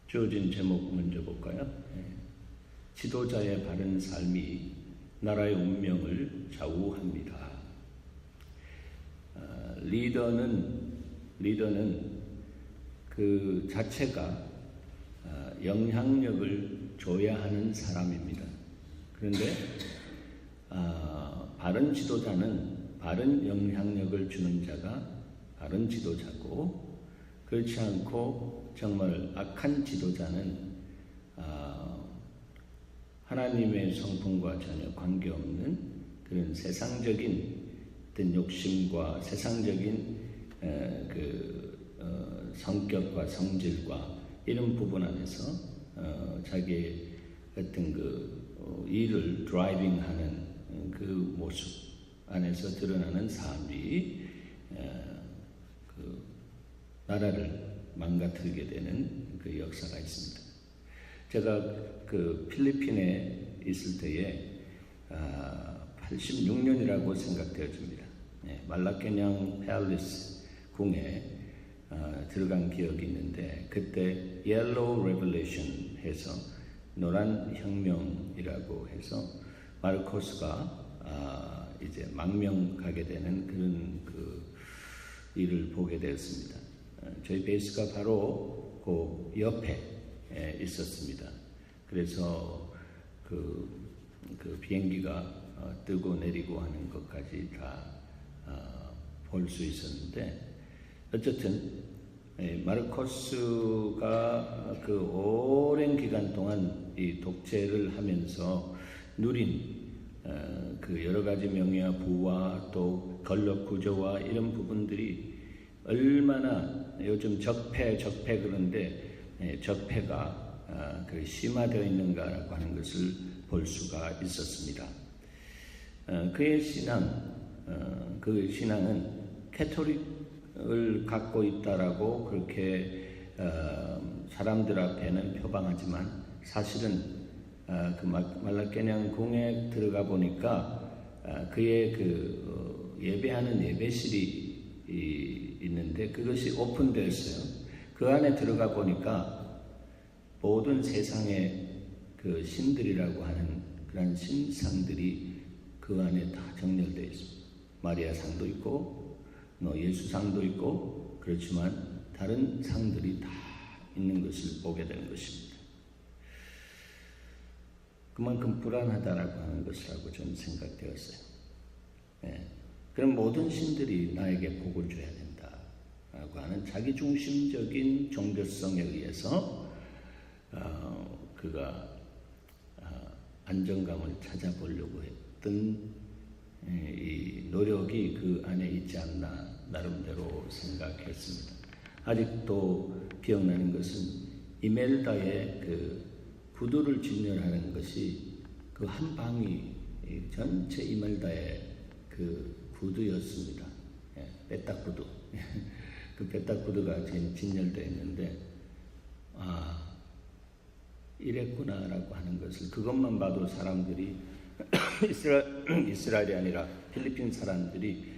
주어진 제목 먼저 볼까요? 지도자의 바른 삶이 나라의 운명을 좌우합니다. 리더는 그 자체가 영향력을 줘야 하는 사람입니다. 그런데 바른 지도자는 바른 영향력을 주는 자가 바른 지도자고, 그렇지 않고 정말 악한 지도자는 하나님의 성품과 전혀 관계없는 그런 세상적인 어떤 욕심과 세상적인 성격과 성질과 이런 부분 안에서 자기의 어떤 일을 드라이빙하는 그 모습 안에서 드러나는 삶이 나라를 망가뜨리게 되는 그 역사가 있습니다. 제가 필리핀에 있을 때에 86년이라고 생각되어집니다. 말라케냥 팰리스 궁에 들어간 기억이 있는데, 그때 옐로우 레볼루션 해서 노란 혁명이라고 해서 마르코스가 이제 망명 가게 되는 그런 일을 보게 되었습니다. 저희 베이스가 바로 그 옆에 있었습니다. 그래서 그 비행기가 뜨고 내리고 하는 것까지 다 볼 수 있었는데, 어쨌든 마르코스가 그 오랜 기간 동안 이 독재를 하면서 누린 그 여러 가지 명예와 부와 또 권력 구조와 이런 부분들이 얼마나 요즘 적폐 그런데 적폐가 심화되어 있는가라고 하는 것을 볼 수가 있었습니다. 그의 그 신앙은 캐토릭을 갖고 있다라고 그렇게 사람들 앞에는 표방하지만, 사실은 그 말라케냥 궁에 들어가 보니까 그의 예배하는 예배실이 있는데 그것이 오픈되었어요. 그 안에 들어가 보니까 모든 세상의 그 신들이라고 하는 그런 신상들이 그 안에 다 정렬되어 있습니다. 마리아 상도 있고 예수 상도 있고, 그렇지만 다른 상들이 다 있는 것을 보게 되는 것입니다. 그만큼 불안하다라고 하는 것이라고 저는 생각되었어요. 그럼 모든 신들이 나에게 복을 줘야 된다라고 하는 자기중심적인 종교성에 의해서 그가 안정감을 찾아보려고 했던 이 노력이 그 안에 있지 않나 나름대로 생각했습니다. 아직도 기억나는 것은 이멜다의 구두를 진열하는 것이 그 한 방이 전체 이멜다의 구두였습니다. 빼딱구두. 그 빼딱구두가 진열되어 있는데, 이랬구나라고 하는 것을, 그것만 봐도 사람들이 이스라엘이 아니라 필리핀 사람들이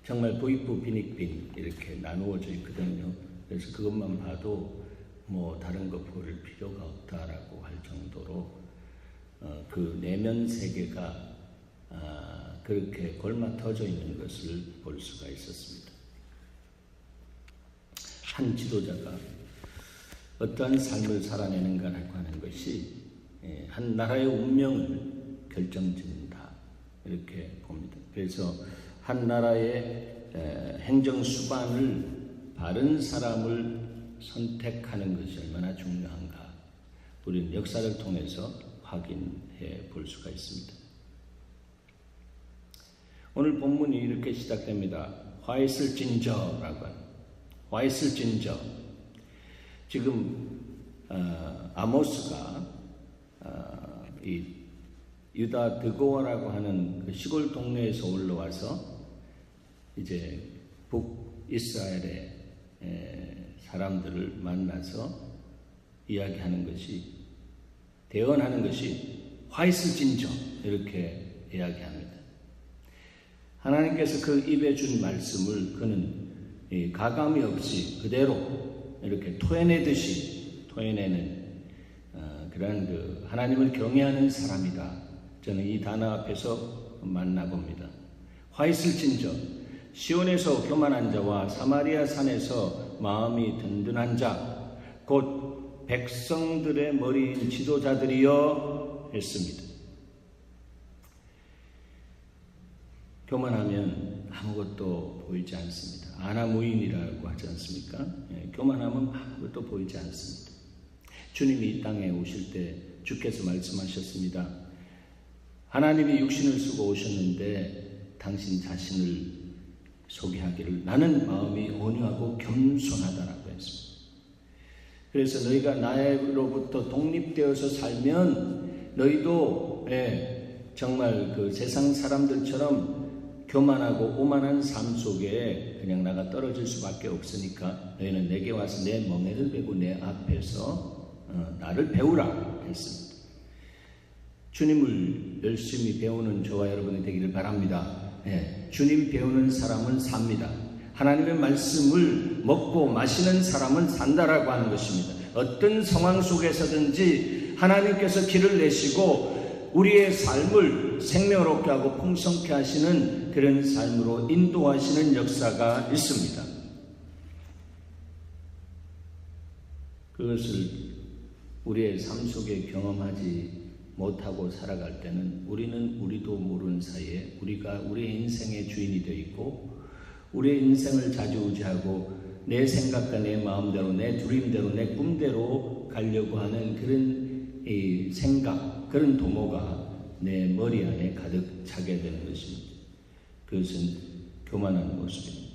정말 부익부 빈익빈 이렇게 나누어져 있거든요. 그래서 그것만 봐도 다른 거 볼 필요가 없다라고 할 정도로 그 내면 세계가 그렇게 골마터져 있는 것을 볼 수가 있었습니다. 한 지도자가 어떠한 삶을 살아내는가라고 하는 것이 한 나라의 운명을 결정짓는다, 이렇게 봅니다. 그래서 한 나라의 행정 수반을 바른 사람을 선택하는 것이 얼마나 중요한가, 우리는 역사를 통해서 확인해 볼 수가 있습니다. 오늘 본문이 이렇게 시작됩니다. 화 있을진저라고 합니다. 화 있을진저. 지금 아모스가 이 유다 드고아라고 하는 그 시골 동네에서 올라와서 이제 북이스라엘의 사람들을 만나서 이야기하는 것이, 대언하는 것이 화 있을진저 이렇게 이야기합니다. 하나님께서 그 입에 준 말씀을 그는 가감이 없이 그대로 이렇게 토해내듯이 토해내는 그런 그 하나님을 경외하는 사람이다. 저는 이 단어 앞에서 만나봅니다. 화 있을진저 시온에서 교만한 자와 사마리아 산에서 마음이 든든한 자 곧 백성들의 머리인 지도자들이여 했습니다. 교만하면 아무것도 보이지 않습니다. 아나무인이라고 하지 않습니까? 교만하면 아무것도 보이지 않습니다. 주님이 이 땅에 오실 때 주께서 말씀하셨습니다. 하나님이 육신을 쓰고 오셨는데 당신 자신을 소개하기를 나는 마음이 온유하고 겸손하다라고 했습니다. 그래서 너희가 나로부터 독립되어서 살면 너희도 정말 그 세상 사람들처럼 교만하고 오만한 삶 속에 그냥 나가 떨어질 수밖에 없으니까 너희는 내게 와서 내 멍에를 베고 내 앞에서 나를 배우라 했습니다. 주님을 열심히 배우는 저와 여러분이 되기를 바랍니다. 주님 배우는 사람은 삽니다. 하나님의 말씀을 먹고 마시는 사람은 산다라고 하는 것입니다. 어떤 상황 속에서든지 하나님께서 길을 내시고 우리의 삶을 생명롭게 하고 풍성케 하시는 그런 삶으로 인도하시는 역사가 있습니다. 그것을 우리의 삶 속에 경험하지 못하고 살아갈 때는 우리도 모르는 사이에 우리가 우리의 인생의 주인이 되어 있고 우리의 인생을 좌지우지하고 내 생각과 내 마음대로 내 두림대로 내 꿈대로 가려고 하는 그런 이 생각 그런 도모가 내 머리 안에 가득 차게 되는 것입니다. 그것은 교만한 모습입니다.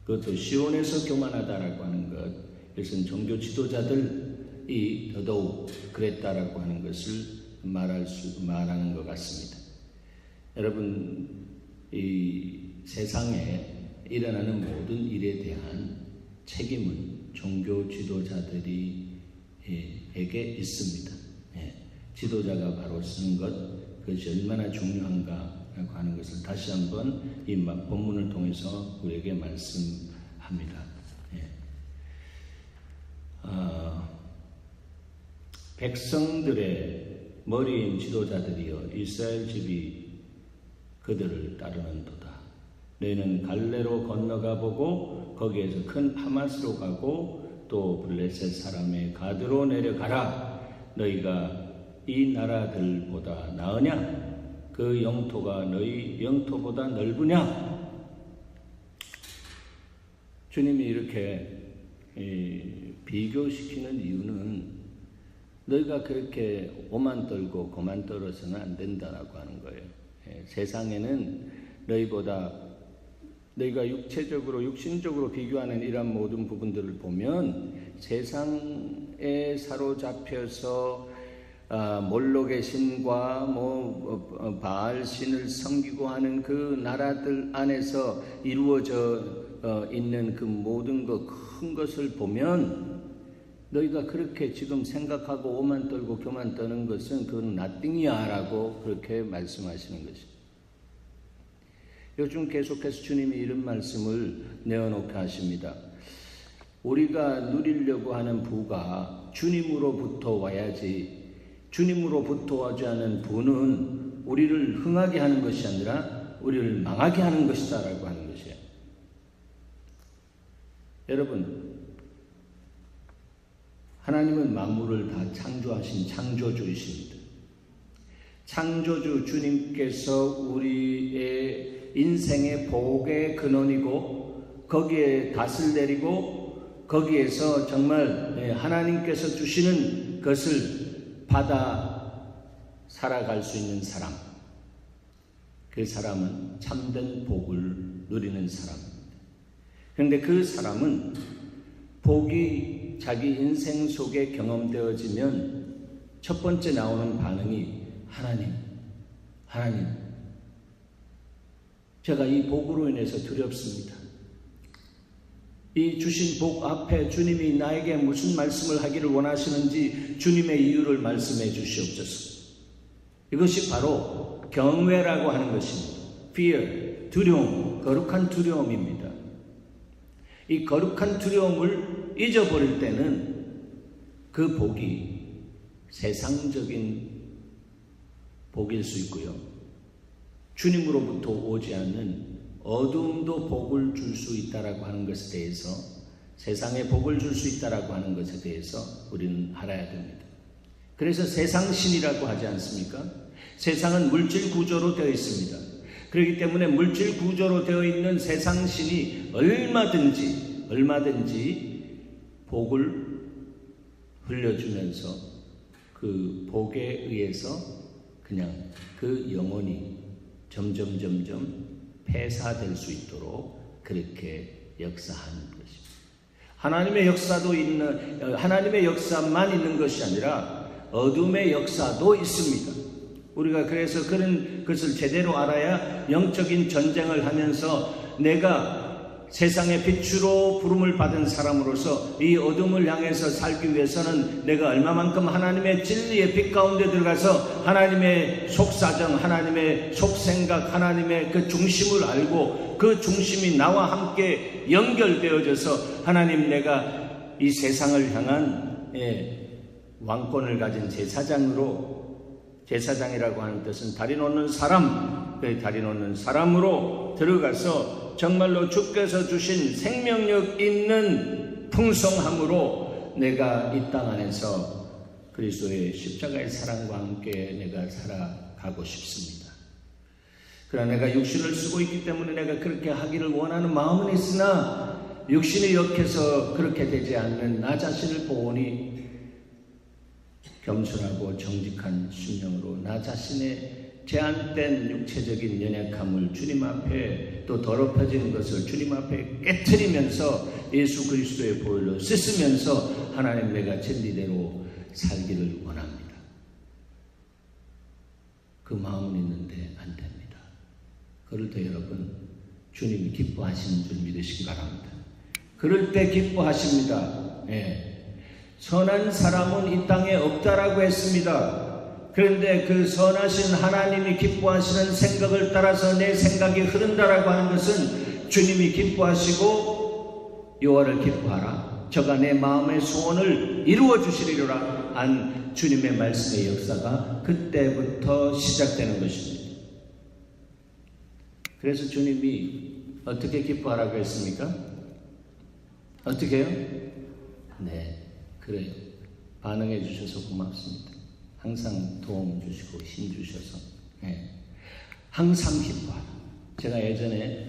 그것도 시온에서 교만하다라고 하는 것 이것은 종교 지도자들이 더더욱 그랬다라고 하는 것을 말하는 것 같습니다. 여러분 이 세상에 일어나는 모든 일에 대한 책임은 종교 지도자들에게 있습니다. 지도자가 바로 쓰는 것 그것이 얼마나 중요한가라고 하는 것을 다시 한번 이 본문을 통해서 우리에게 말씀합니다. 백성들의 머리인 지도자들이여 이스라엘 집이 그들을 따르는도다. 너희는 갈레로 건너가 보고 거기에서 큰 하마스로 가고 또 블레셋 사람의 가드로 내려가라. 너희가 이 나라들보다 나으냐? 그 영토가 너희 영토보다 넓으냐? 주님이 이렇게 비교시키는 이유는 너희가 그렇게 오만 떨고 고만 떨어서는 안 된다라고 하는 거예요. 세상에는 너희가 육신적으로 비교하는 이런 모든 부분들을 보면 세상에 사로잡혀서 몰록의 신과 바알 신을 섬기고 하는 그 나라들 안에서 이루어져 있는 그 모든 큰 것을 보면 너희가 그렇게 지금 생각하고 오만 떨고 교만 떠는 것은 그건 nothing이야 라고 그렇게 말씀하시는 것입니다. 요즘 계속해서 주님이 이런 말씀을 내어놓게 하십니다. 우리가 누리려고 하는 부가 주님으로부터 와야지 주님으로부터 오지 않은 부는 우리를 흥하게 하는 것이 아니라 우리를 망하게 하는 것이다 라고 하는 것이에요. 여러분 하나님은 만물을 다 창조하신 창조주이십니다. 창조주 주님께서 우리의 인생의 복의 근원이고 거기에 닷을 내리고 거기에서 정말 하나님께서 주시는 것을 받아 살아갈 수 있는 사람, 그 사람은 참된 복을 누리는 사람입니다. 그런데 그 사람은 복이 자기 인생 속에 경험되어지면 첫 번째 나오는 반응이 하나님, 제가 이 복으로 인해서 두렵습니다. 이 주신 복 앞에 주님이 나에게 무슨 말씀을 하기를 원하시는지 주님의 이유를 말씀해 주시옵소서. 이것이 바로 경외라고 하는 것입니다. fear, 두려움, 거룩한 두려움입니다. 이 거룩한 두려움을 잊어버릴 때는 그 복이 세상적인 복일 수 있고요. 주님으로부터 오지 않는 어둠도 복을 줄 수 있다라고 하는 것에 대해서, 세상에 복을 줄 수 있다라고 하는 것에 대해서 우리는 알아야 됩니다. 그래서 세상신이라고 하지 않습니까? 세상은 물질 구조로 되어 있습니다. 그렇기 때문에 물질 구조로 되어 있는 세상신이 얼마든지 복을 흘려주면서 그 복에 의해서 그냥 그 영혼이 점점 폐사될 수 있도록 그렇게 역사하는 것입니다. 하나님의 역사만 있는 것이 아니라 어둠의 역사도 있습니다. 우리가 그래서 그런 것을 제대로 알아야 영적인 전쟁을 하면서 내가 세상의 빛으로 부름을 받은 사람으로서 이 어둠을 향해서 살기 위해서는 내가 얼마만큼 하나님의 진리의 빛 가운데 들어가서 하나님의 속사정, 하나님의 속생각, 하나님의 그 중심을 알고 그 중심이 나와 함께 연결되어져서 하나님, 내가 이 세상을 향한 왕권을 가진 제사장이라고 하는 뜻은 다리 놓는 사람, 그 다리 놓는 사람으로 들어가서 정말로 주께서 주신 생명력 있는 풍성함으로 내가 이 땅 안에서 그리스도의 십자가의 사랑과 함께 내가 살아가고 싶습니다. 그러나 내가 육신을 쓰고 있기 때문에 내가 그렇게 하기를 원하는 마음은 있으나 육신이 역해서 그렇게 되지 않는 나 자신을 보니 겸손하고 정직한 심령으로 나 자신의 제한된 육체적인 연약함을 주님 앞에, 또 더럽혀진 것을 주님 앞에 깨트리면서 예수 그리스도의 보혈로 씻으면서 하나님, 내가 진리대로 살기를 원합니다. 그 마음은 있는데 안 됩니다. 그럴 때 여러분, 주님이 기뻐하시는 줄 믿으시기 바랍니다. 그럴 때 기뻐하십니다. 선한 사람은 이 땅에 없다라고 했습니다. 그런데 그 선하신 하나님이 기뻐하시는 생각을 따라서 내 생각이 흐른다라고 하는 것은 주님이 기뻐하시고 여호와를 기뻐하라, 저가 내 마음의 소원을 이루어 주시리로라 한 주님의 말씀의 역사가 그때부터 시작되는 것입니다. 그래서 주님이 어떻게 기뻐하라고 했습니까? 어떻게 해요? 그래요. 반응해 주셔서 고맙습니다. 항상 도움 주시고 힘 주셔서 항상 기뻐하라. 제가 예전에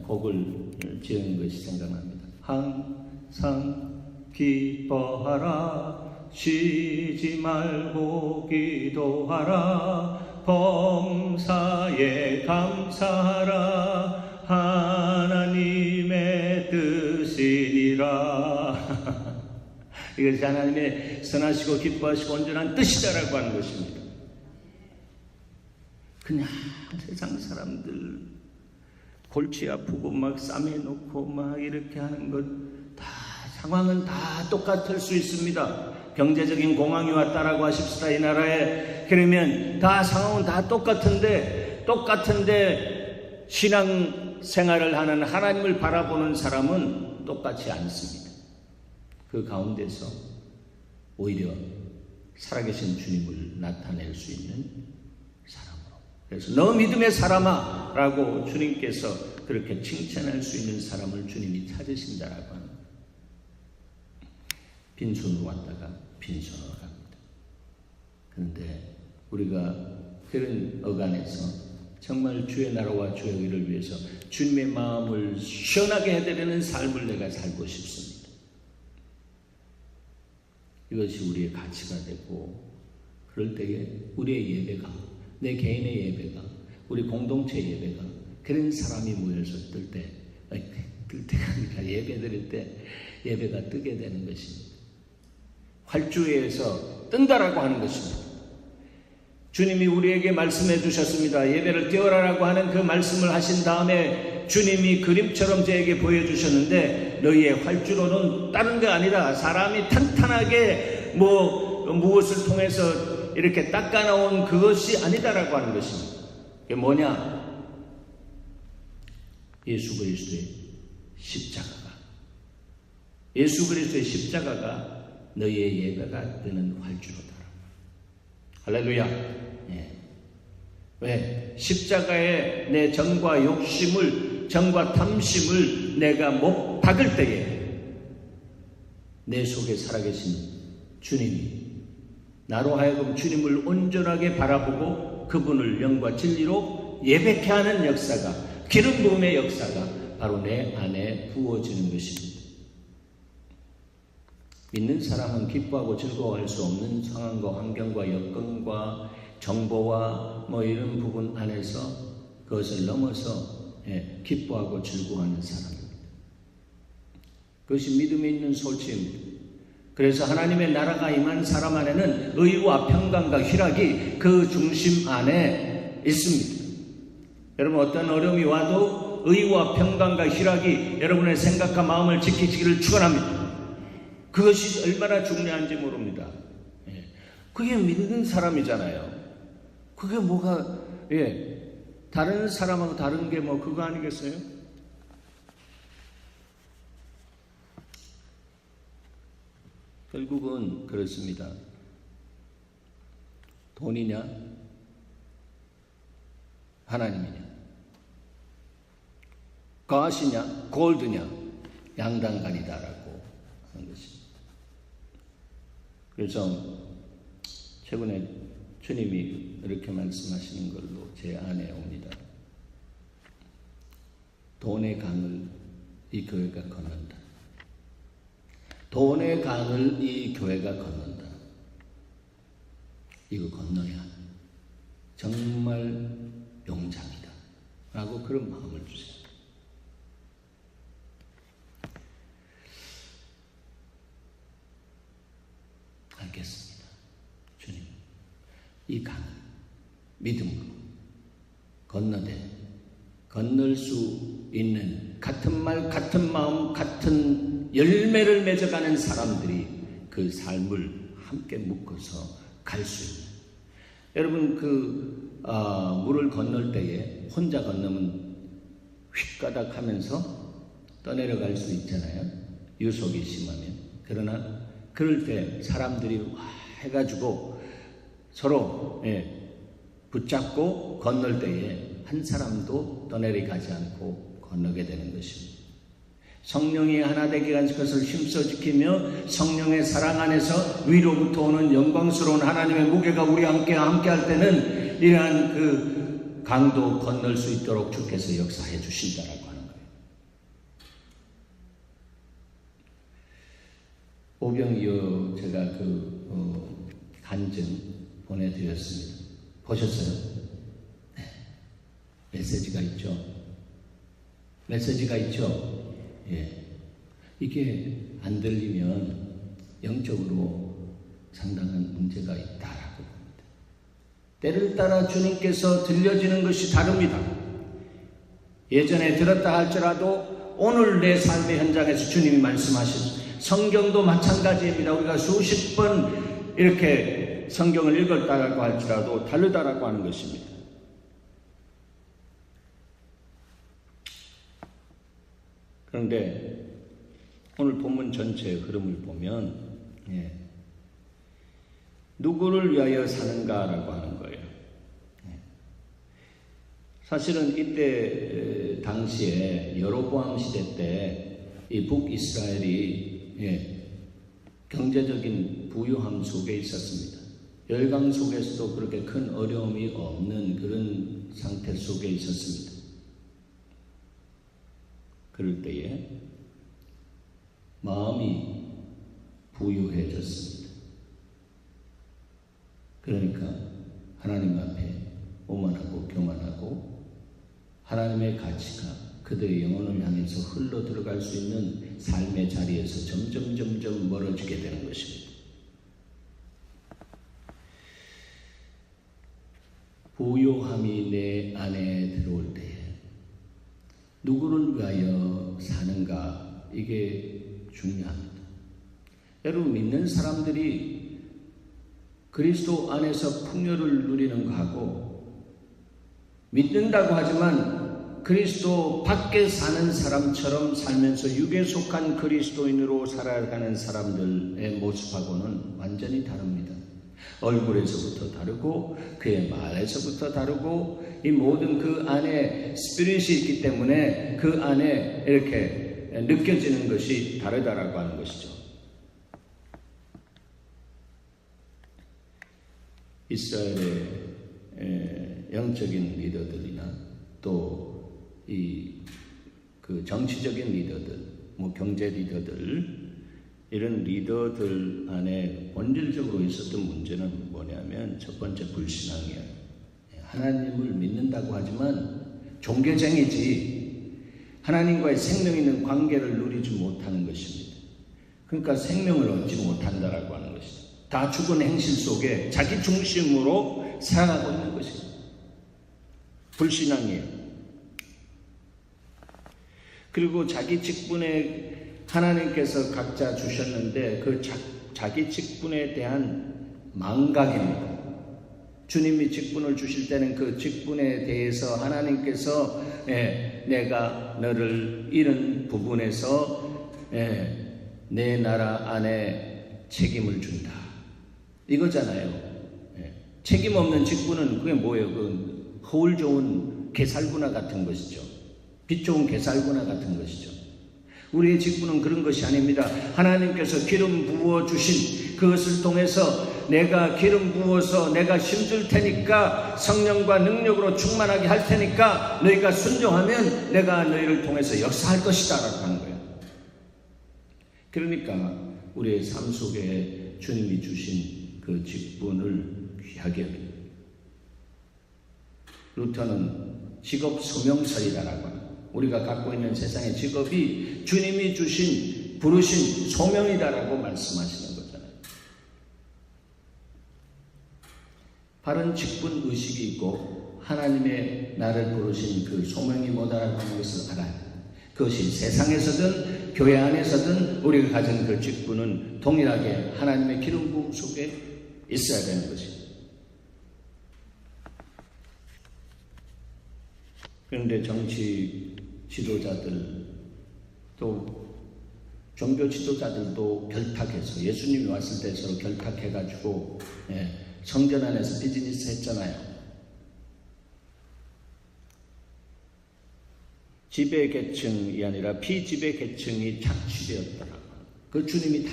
곡을 지은 것이 생각납니다. 항상 기뻐하라, 쉬지 말고 기도하라, 범사에 감사하라, 하나님의 뜻이니라. 이것이 하나님의 선하시고 기뻐하시고 온전한 뜻이다라고 하는 것입니다. 그냥 세상 사람들 골치 아프고 막 싸매놓고 막 이렇게 하는 것, 다 상황은 다 똑같을 수 있습니다. 경제적인 공황이 왔다라고 하십시다, 이 나라에. 그러면 다 상황은 다 똑같은데 신앙 생활을 하는, 하나님을 바라보는 사람은 똑같지 않습니다. 그 가운데서 오히려 살아계신 주님을 나타낼 수 있는 사람으로, 그래서 너 믿음의 사람아 라고 주님께서 그렇게 칭찬할 수 있는 사람을 주님이 찾으신다라고 하는 거예요. 빈손으로 왔다가 빈손으로 갑니다. 그런데 우리가 그런 어간에서 정말 주의 나라와 주의 의를 위해서 주님의 마음을 시원하게 해드리는 삶을 내가 살고 싶습니다. 이것이 우리의 가치가 되고, 그럴 때에 우리의 예배가, 내 개인의 예배가, 우리 공동체 예배가, 그런 사람이 모여서 뜰 때가 아니라 예배 드릴 때 예배가 뜨게 되는 것입니다. 활주위에서 뜬다라고 하는 것입니다. 주님이 우리에게 말씀해 주셨습니다. 예배를 띄워라라고 하는 그 말씀을 하신 다음에 주님이 그림처럼 저에게 보여주셨는데, 너희의 활주로는 다른 게 아니라 사람이 탄탄하게 무엇을 통해서 이렇게 닦아놓은 그것이 아니다라고 하는 것입니다. 그게 뭐냐? 예수 그리스도의 십자가가 너희의 예배가 뜨는 활주로다. 할렐루야. 예. 왜? 십자가에 내 정과 욕심을, 정과 탐심을 내가 못 박을 때에 내 속에 살아계신 주님이 나로 하여금 주님을 온전하게 바라보고 그분을 영과 진리로 예배케 하는 역사가, 기름 부음의 역사가 바로 내 안에 부어지는 것입니다. 믿는 사람은 기뻐하고 즐거워할 수 없는 상황과 환경과 여건과 정보와 이런 부분 안에서 그것을 넘어서 기뻐하고 즐거워하는 사람입니다. 그것이 믿음에 있는 솔직입니다. 그래서 하나님의 나라가 임한 사람 안에는 의와 평강과 희락이 그 중심 안에 있습니다. 여러분, 어떤 어려움이 와도 의와 평강과 희락이 여러분의 생각과 마음을 지키시기를 축원합니다. 그것이 얼마나 중요한지 모릅니다. 그게 믿는 사람이잖아요. 그게 뭐가 다른 사람하고 다른 게 그거 아니겠어요? 결국은 그렇습니다. 돈이냐 하나님이냐, 가시냐 골드냐 양당간이다라고 하는 것입니다. 그래서 최근에 주님이 이렇게 말씀하시는 걸로 제 안에 옵니다. 돈의 강을 이 교회가 건넌다. 돈의 강을 이 교회가 건넌다. 이거 건너야 정말 용장이다 라고 그런 마음을 주세요. 알겠습니다. 주님, 이 강을 믿음으로 건널 수 있는 같은 말, 같은 마음, 같은 열매를 맺어가는 사람들이 그 삶을 함께 묶어서 갈 수 있는. 여러분, 물을 건널 때에 혼자 건너면 휙가닥 하면서 떠내려갈 수 있잖아요. 유속이 심하면. 그러나 그럴 때 사람들이 해가지고 서로 붙잡고 건널 때에 한 사람도 떠내려가지 않고 건너게 되는 것입니다. 성령이 하나 되게 한 것을 힘써 지키며 성령의 사랑 안에서 위로부터 오는 영광스러운 하나님의 무게가 우리와 함께 할 때는 이러한 그 강도 건널 수 있도록 주께서 역사해 주신다라고 하는 거예요. 오병이어 제가 간증 보내드렸습니다. 보셨어요? 네. 메시지가 있죠. 이게 안 들리면 영적으로 상당한 문제가 있다라고 봅니다. 때를 따라 주님께서 들려지는 것이 다릅니다. 예전에 들었다 할지라도 오늘 내 삶의 현장에서 주님이 말씀하신 성경도 마찬가지입니다. 우리가 수십 번 이렇게 성경을 읽었다고 할지라도 다르다라고 하는 것입니다. 그런데 오늘 본문 전체의 흐름을 보면 누구를 위하여 사는가라고 하는 거예요. 사실은 이때 당시에 여로보암 시대 때 이 북이스라엘이 경제적인 부유함 속에 있었습니다. 열강 속에서도 그렇게 큰 어려움이 없는 그런 상태 속에 있었습니다. 그럴 때에 마음이 부유해졌습니다. 그러니까 하나님 앞에 오만하고 교만하고 하나님의 가치가 그들의 영혼을 향해서 흘러 들어갈 수 있는 삶의 자리에서 점점 멀어지게 되는 것입니다. 부요함이 내 안에 들어올 때에 누구를 위하여 사는가, 이게 중요합니다. 여러분, 믿는 사람들이 그리스도 안에서 풍요를 누리는 거하고 믿는다고 하지만 그리스도 밖에 사는 사람처럼 살면서 육에 속한 그리스도인으로 살아가는 사람들의 모습하고는 완전히 다릅니다. 얼굴에서부터 다르고 그의 말에서부터 다르고 이 모든 그 안에 스피릿이 있기 때문에 그 안에 이렇게 느껴지는 것이 다르다라고 하는 것이죠. 이스라엘의 영적인 리더들이나 또 그 정치적인 리더들, 뭐 경제 리더들, 이런 리더들 안에 본질적으로 있었던 문제는 뭐냐면 첫 번째 불신앙이에요. 하나님을 믿는다고 하지만 종교쟁이지 하나님과의 생명 있는 관계를 누리지 못하는 것입니다. 그러니까 생명을 얻지 못한다라고 하는 것이죠. 다 죽은 행실 속에 자기 중심으로 살아가고 있는 것입니다. 불신앙이에요. 그리고 자기 직분에 하나님께서 각자 주셨는데 그 자기 직분에 대한 망각입니다. 주님이 직분을 주실 때는 그 직분에 대해서 하나님께서 내가 너를 이런 부분에서 내 나라 안에 책임을 준다. 이거잖아요. 책임 없는 직분은 그게 뭐예요? 그 허울 좋은 게살구나 같은 것이죠. 빛 좋은 게살구나 같은 것이죠. 우리의 직분은 그런 것이 아닙니다. 하나님께서 기름 부어 주신 그것을 통해서 내가 기름 부어서 내가 힘줄 테니까 성령과 능력으로 충만하게 할 테니까 너희가 순종하면 내가 너희를 통해서 역사할 것이다 라고 하는 거예요. 그러니까 우리의 삶 속에 주님이 주신 그 직분을 귀하게 여깁니다. 루터는 직업 소명설이라고 합니다. 우리가 갖고 있는 세상의 직업이 주님이 주신 부르신 소명이다라고 말씀하시는 거잖아요. 바른 직분 의식이 있고 하나님의 나를 부르신 그 소명이 뭐다라고 하는 것을 알아야 해요. 그것이 세상에서든 교회 안에서든 우리가 가진 그 직분은 동일하게 하나님의 기름 부음 속에 있어야 되는 것입니다. 그런데 정치 지도자들 또 종교 지도자들도 결탁해서 예수님이 왔을 때 서로 결탁해가지고 성전 안에서 비즈니스 했잖아요. 지배 계층이 아니라 피지배 계층이 착취되었더라고요. 그 주님이 다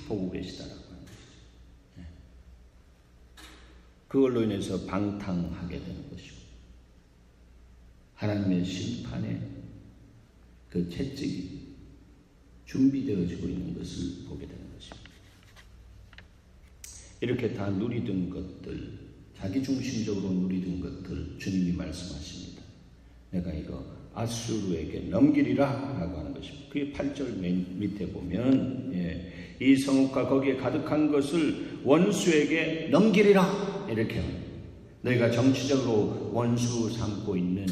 보고 계시더라고요. 그걸로 인해서 방탕하게 되는 것이고 하나님의 심판에 그 채찍이 준비되어지고 있는 것을 보게 되는 것입니다. 이렇게 다 누리던 것들, 자기중심적으로 누리던 것들 주님이 말씀하십니다. 내가 이거 아수르에게 넘기리라 라고 하는 것입니다. 그게 8절 맨 밑에 보면 이 성읍과 거기에 가득한 것을 원수에게 넘기리라 이렇게 합니다. 너희가 정치적으로 원수 삼고 있는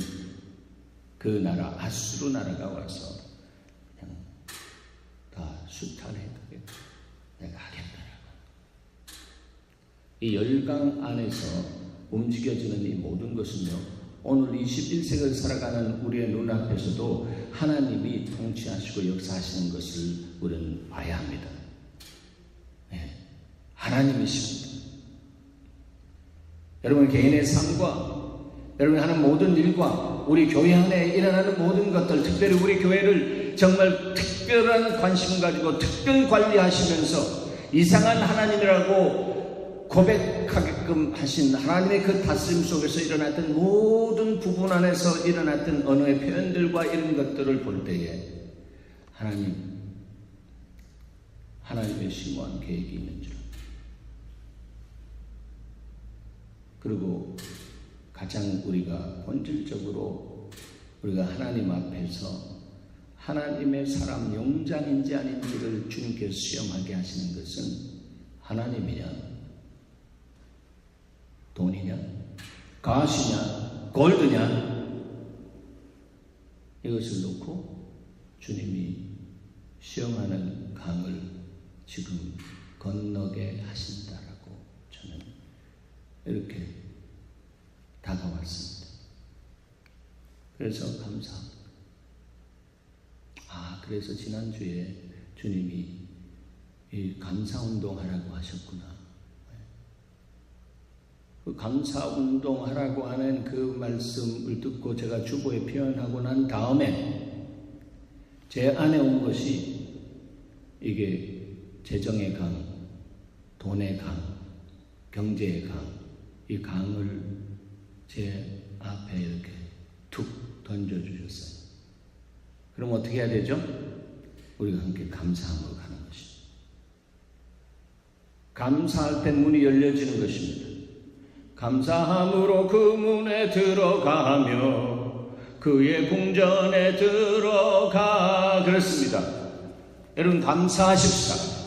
그 나라 아수르 나라가 와서 그냥 다 수탈해도 내가 하겠다라고. 이 열강 안에서 움직여지는 이 모든 것은요, 오늘 21세기를 살아가는 우리의 눈앞에서도 하나님이 통치하시고 역사하시는 것을 우리는 봐야 합니다. 하나님이십니다. 여러분 개인의 삶과 여러분이 하는 모든 일과 우리 교회 안에 일어나는 모든 것들, 특별히 우리 교회를 정말 특별한 관심 가지고 특별 관리하시면서 이상한 하나님이라고 고백하게끔 하신 하나님의 그 다스림 속에서 일어났던 모든 부분 안에서 일어났던 언어의 표현들과 이런 것들을 볼 때에 하나님의 심오한 계획이 있는 줄. 그리고 가장 우리가 본질적으로 우리가 하나님 앞에서 하나님의 사람 용장인지 아닌지를 주님께서 시험하게 하시는 것은 하나님이냐, 돈이냐, 가시냐, 골드냐, 이것을 놓고 주님이 시험하는 강을 지금 건너게 하신다라고 저는 이렇게 다가왔습니다. 그래서 감사합니다. 그래서 지난주에 주님이 이 감사운동 하라고 하셨구나. 그 감사운동 하라고 하는 그 말씀을 듣고 제가 주보에 표현하고 난 다음에 제 안에 온 것이 이게 재정의 강, 돈의 강, 경제의 강, 이 강을 제 앞에 이렇게 툭 던져주셨어요. 그럼 어떻게 해야 되죠? 우리가 함께 감사함으로 가는 것입니다. 감사할 땐 문이 열려지는 것입니다. 감사함으로 그 문에 들어가며 그의 궁전에 들어가. 그렇습니다. 여러분 감사하십시다.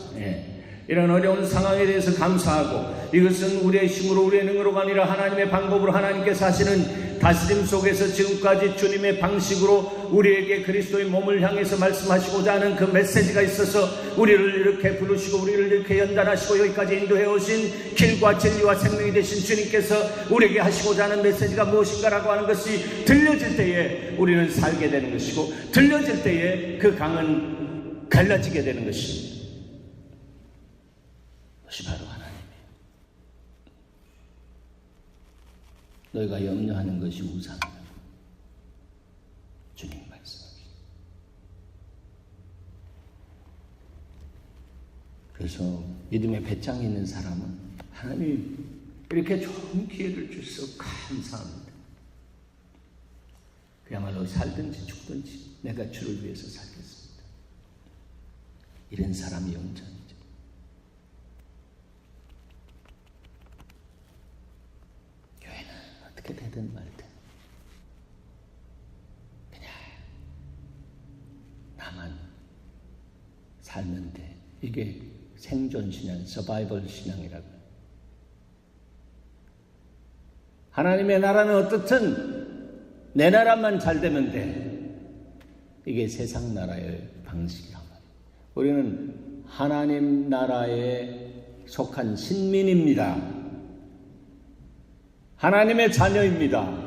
이런 어려운 상황에 대해서 감사하고, 이것은 우리의 힘으로 우리의 능으로가 아니라 하나님의 방법으로 하나님께서 하시는 다스림 속에서 지금까지 주님의 방식으로 우리에게 그리스도의 몸을 향해서 말씀하시고자 하는 그 메시지가 있어서 우리를 이렇게 부르시고 우리를 이렇게 연단하시고 여기까지 인도해 오신 길과 진리와 생명이 되신 주님께서 우리에게 하시고자 하는 메시지가 무엇인가라고 하는 것이 들려질 때에 우리는 살게 되는 것이고, 들려질 때에 그 강은 갈라지게 되는 것입니다. 그것이 바로 하나님이에요. 너희가 염려하는 것이 우상이라고 주님 말씀하십니다. 그래서 믿음의 배짱이 있는 사람은 하나님 이렇게 좋은 기회를 주셔서 감사합니다. 그야말로 살든지 죽든지 내가 주를 위해서 살겠습니다. 이런 사람이 영전이죠. 교회는 어떻게 되든 말든 그냥 나만 살면 돼. 이게 생존 신앙, 서바이벌 신앙이라고. 하나님의 나라는 어떻든 내 나라만 잘 되면 돼. 이게 세상 나라의 방식이란 말이에요. 우리는 하나님 나라에 속한 신민입니다. 하나님의 자녀입니다.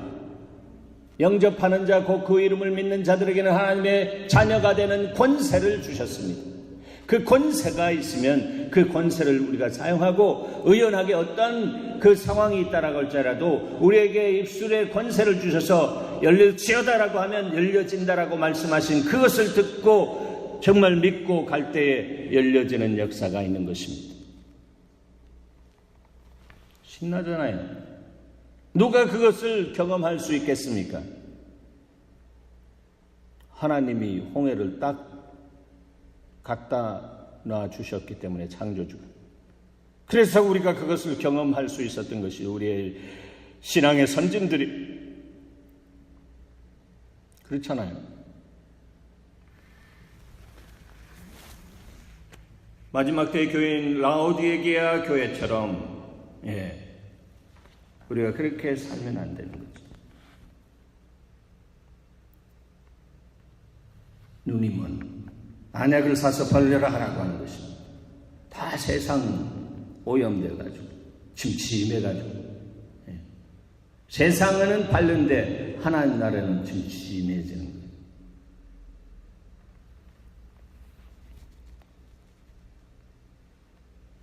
영접하는 자, 곧 그 이름을 믿는 자들에게는 하나님의 자녀가 되는 권세를 주셨습니다. 그 권세가 있으면 그 권세를 우리가 사용하고, 의연하게 어떤 그 상황이 있다라고 할지라도 우리에게 입술에 권세를 주셔서 열려지어다라고 하면 열려진다라고 말씀하신 그것을 듣고 정말 믿고 갈 때에 열려지는 역사가 있는 것입니다. 신나잖아요. 누가 그것을 경험할 수 있겠습니까? 하나님이 홍해를 딱 갖다 놔주셨기 때문에, 창조주가. 그래서 우리가 그것을 경험할 수 있었던 것이 우리의 신앙의 선진들이 그렇잖아요. 마지막 때의 교회인 라오디게아 교회처럼 우리가 그렇게 살면 안 되는 거죠. 눈이 먼 안약을 사서 벌려라 하라고 하는 것입니다. 다 세상 오염돼가지고 침침해가지고 세상에는 바른데 하나님 나라는 침침해지는 거예요.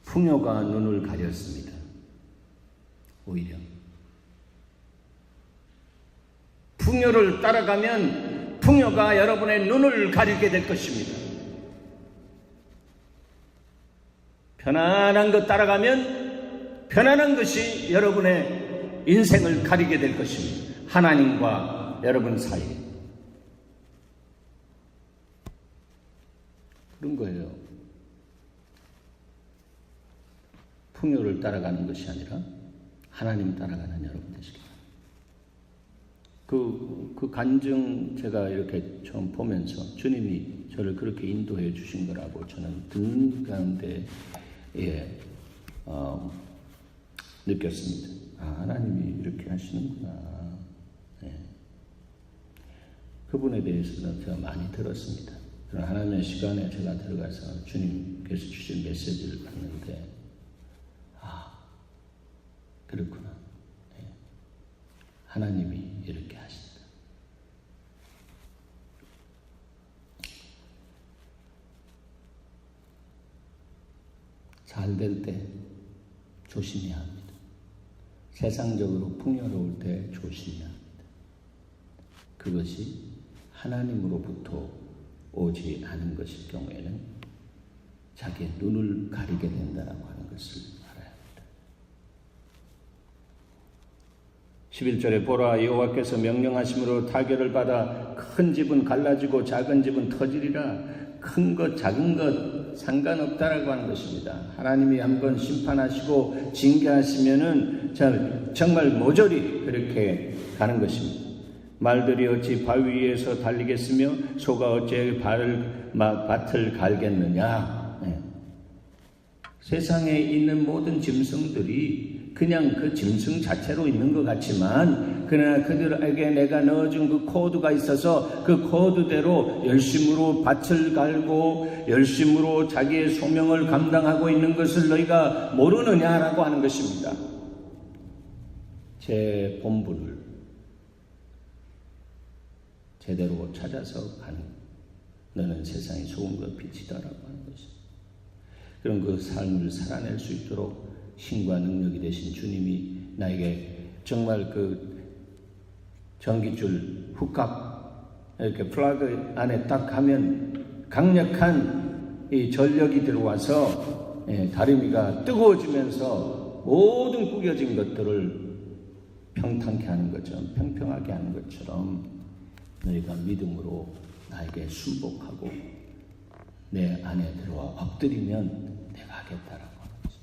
풍요가 눈을 가렸습니다. 오히려 풍요를 따라가면 풍요가 여러분의 눈을 가리게 될 것입니다. 편안한 것 따라가면 편안한 것이 여러분의 인생을 가리게 될 것입니다. 하나님과 여러분 사이에. 그런 거예요. 풍요를 따라가는 것이 아니라 하나님 따라가는 여러분 되시기 바랍니다. 그 간증 제가 이렇게 처음 보면서 주님이 저를 그렇게 인도해 주신 거라고 저는 듣는 가운데 느꼈습니다. 하나님이 이렇게 하시는구나. 그분에 대해서는 제가 많이 들었습니다. 그런 하나님의 시간에 제가 들어가서 주님께서 주신 메시지를 받는데, 그렇구나. 하나님이 이렇게 하신다. 잘 될 때 조심해야 합니다. 세상적으로 풍요로울 때 조심해야 합니다. 그것이 하나님으로부터 오지 않은 것일 경우에는 자기의 눈을 가리게 된다라고 하는 것을 알아야 합니다. 11절에 보라 여호와께서 명령하심으로 타결을 받아 큰 집은 갈라지고 작은 집은 터지리라. 큰 것 작은 것 상관없다라고 하는 것입니다. 하나님이 한번 심판하시고 징계하시면은 정말 모조리 그렇게 가는 것입니다. 말들이 어찌 바위 위에서 달리겠으며 소가 어찌 밭을 갈겠느냐. 네. 세상에 있는 모든 짐승들이 그냥 그 짐승 자체로 있는 것 같지만 그러나 그들에게 내가 넣어준 그 코드가 있어서 그 코드대로 열심으로 밭을 갈고 열심으로 자기의 소명을 감당하고 있는 것을 너희가 모르느냐라고 하는 것입니다. 제 본분을 제대로 찾아서 가는 너는 세상의 소금과 빛이다라고 하는 것입니다. 그럼 그 삶을 살아낼 수 있도록 신과 능력이 되신 주님이 나에게 정말 그 전기줄 훅각 이렇게 플러그 안에 딱 하면 강력한 이 전력이 들어와서 다리미가 뜨거워지면서 모든 구겨진 것들을 평탄케 하는 것처럼 평평하게 하는 것처럼 너희가 믿음으로 나에게 순복하고 내 안에 들어와 엎드리면 내가 하겠다라고 하는 거죠.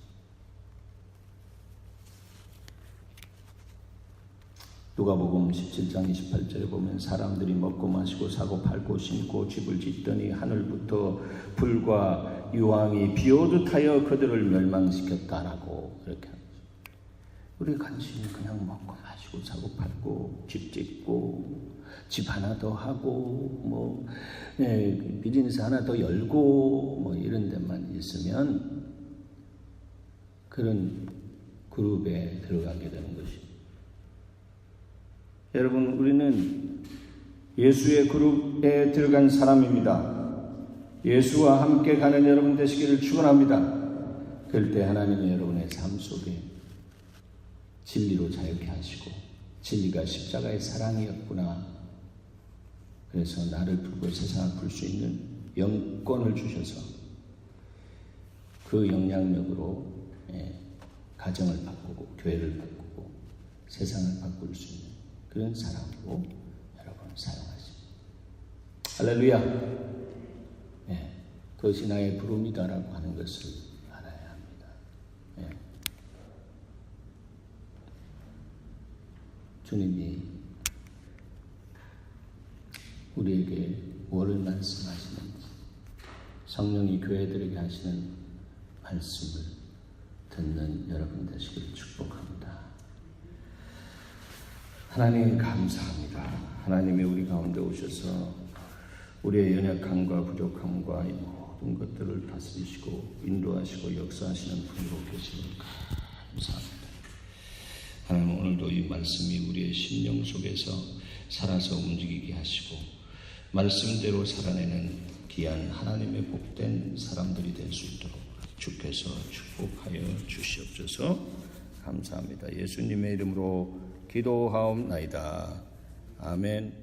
누가복음 17장 28절에 보면 사람들이 먹고 마시고 사고 팔고 심고 집을 짓더니 하늘부터 불과 유황이 비오듯 하여 그들을 멸망시켰다라고 이렇게 합니다. 우리 간신히 그냥 먹고 마시고 사고 팔고 집 짓고 집 하나 더 하고 비즈니스 하나 더 열고 이런 데만 있으면 그런 그룹에 들어가게 되는 것입니다. 여러분, 우리는 예수의 그룹에 들어간 사람입니다. 예수와 함께 가는 여러분 되시기를 축원합니다. 그럴 때 하나님이 여러분의 삶 속에 진리로 자유케 하시고 진리가 십자가의 사랑이었구나. 그래서 나를 풀고 세상을 풀 수 있는 영권을 주셔서 그 영향력으로 가정을 바꾸고 교회를 바꾸고 세상을 바꿀 수 있는 그런 사람으로 여러분 사용하십니다. 할렐루야. 그것이 나의 부름이다라고 하는 것을 알아야 합니다. 주님이 우리에게 뭐를 말씀하시는지 성령이 교회들에게 하시는 말씀을 듣는 여러분 되시기를 축복합니다. 하나님 감사합니다. 하나님이 우리 가운데 오셔서 우리의 연약함과 부족함과 이 모든 것들을 다스리시고 인도하시고 역사하시는 분으로 계시는 감사합니다. 하나님 오늘도 이 말씀이 우리의 심령 속에서 살아서 움직이게 하시고 말씀대로 살아내는 귀한 하나님의 복된 사람들이 될 수 있도록 주께서 축복하여 주시옵소서. 감사합니다. 예수님의 이름으로 기도하옵나이다. 아멘.